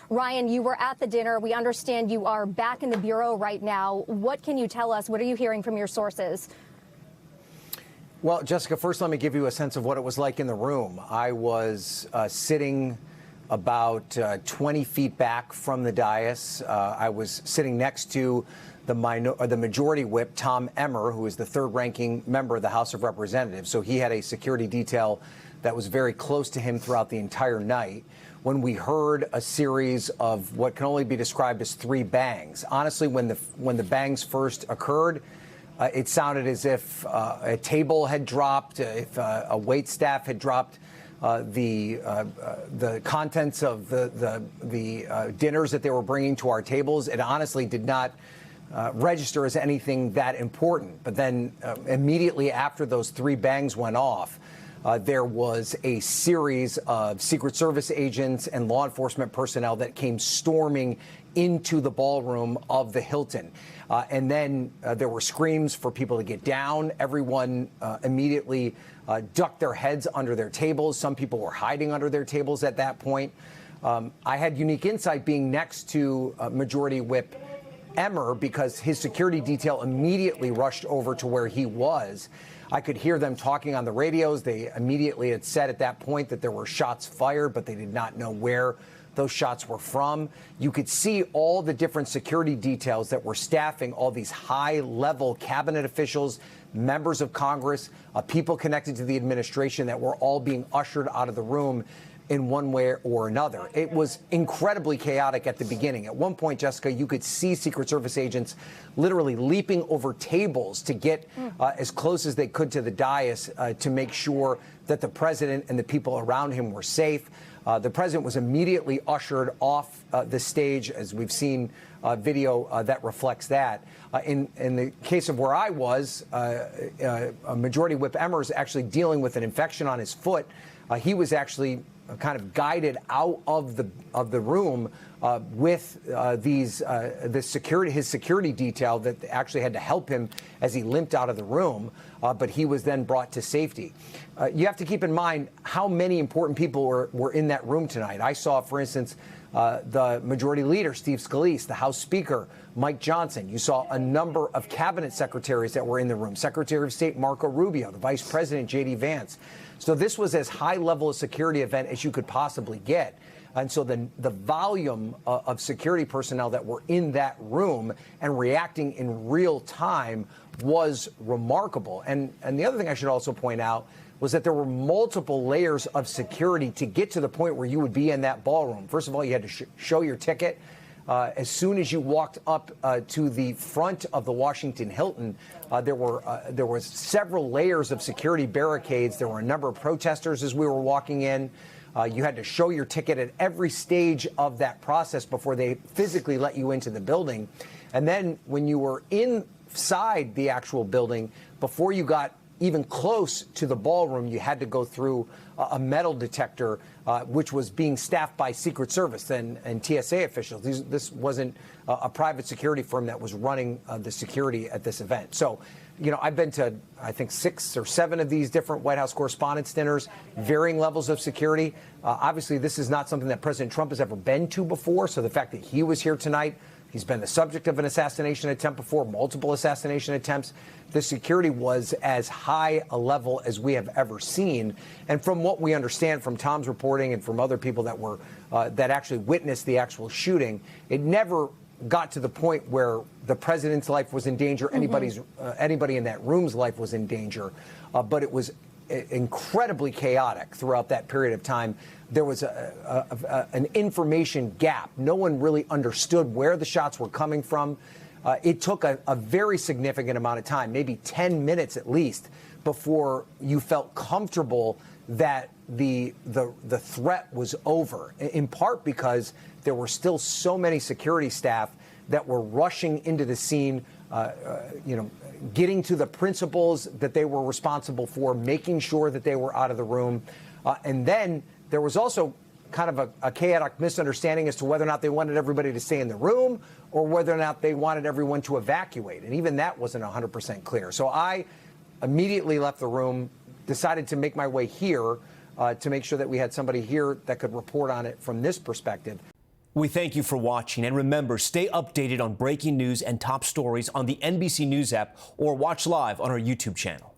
Ryan, you were at the dinner. We understand you are back in the Bureau right now. What can you tell us? What are you hearing from your sources? Well, Jessica, first let me give you a sense of what it was like in the room. I was sitting about 20 feet back from the dais. I was sitting next to the Majority Whip, Tom Emmer, who is the third-ranking member of the House of Representatives. So he had a security detail that was very close to him throughout the entire night. When we heard a series of what can only be described as three bangs, honestly, when the bangs first occurred, it sounded as if a table had dropped, if a waitstaff had dropped the contents of the dinners that they were bringing to our tables. It honestly did not register as anything that important. But then immediately after those three bangs went off, there was a series of Secret Service agents and law enforcement personnel that came storming into the ballroom of the Hilton. And then there were screams for people to get down. Everyone immediately ducked their heads under their tables. Some people were hiding under their tables at that point. I had unique insight being next to Majority Whip Emmer because his security detail immediately rushed over to where he was. I could hear them talking on the radios. They immediately had said at that point that there were shots fired, but they did not know where those shots were from. You could see all the different security details that were staffing all these high-level cabinet officials, members of Congress, people connected to the administration that were all being ushered out of the room in one way or another. It was incredibly chaotic at the beginning. At one point, Jessica, you could see Secret Service agents literally leaping over tables to get as close as they could to the dais to make sure that the president and the people around him were safe. The president was immediately ushered off the stage, as we've seen video that reflects that. In the case of where I was, Majority Whip Emmer is actually dealing with an infection on his foot. He was actually kind of guided out of the room with his security detail that actually had to help him as he limped out of the room, but he was then brought to safety. You have to keep in mind how many important people were in that room tonight. I saw, for instance, the Majority Leader, Steve Scalise, the House Speaker, Mike Johnson. You saw a number of cabinet secretaries that were in the room, Secretary of State Marco Rubio, the Vice President J.D. Vance. So this was as high-level a security event as you could possibly get. And so the volume of security personnel that were in that room and reacting in real time was remarkable. And the other thing I should also point out was that there were multiple layers of security to get to the point where you would be in that ballroom. First of all, you had to show your ticket. As soon as you walked up to the front of the Washington Hilton, there were several layers of security barricades. There were a number of protesters as we were walking in. You had to show your ticket at every stage of that process before they physically let you into the building. And then when you were inside the actual building, before you got even close to the ballroom, you had to go through a metal detector, which was being staffed by Secret Service and TSA officials. This wasn't a private security firm that was running the security at this event. So, you know, I've been to, I think, 6 or 7 of these different White House Correspondents' dinners, varying levels of security. Obviously, this is not something that President Trump has ever been to before. So the fact that he was here tonight, he's been the subject of an assassination attempt before, multiple assassination attempts. The security was as high a level as we have ever seen. And from what we understand from Tom's reporting and from other people that actually witnessed the actual shooting, it never got to the point where the president's life was in danger, anybody in that room's life was in danger. But it was incredibly chaotic throughout that period of time. There was an information gap. No one really understood where the shots were coming from. It took a very significant amount of time, maybe 10 minutes at least, before you felt comfortable that the threat was over, in part because there were still so many security staff that were rushing into the scene, getting to the principals that they were responsible for, making sure that they were out of the room. And then there was also kind of a chaotic misunderstanding as to whether or not they wanted everybody to stay in the room or whether or not they wanted everyone to evacuate. And even that wasn't 100% clear. So I immediately left the room, decided to make my way here to make sure that we had somebody here that could report on it from this perspective. We thank you for watching, and remember, stay updated on breaking news and top stories on the NBC News app or watch live on our YouTube channel.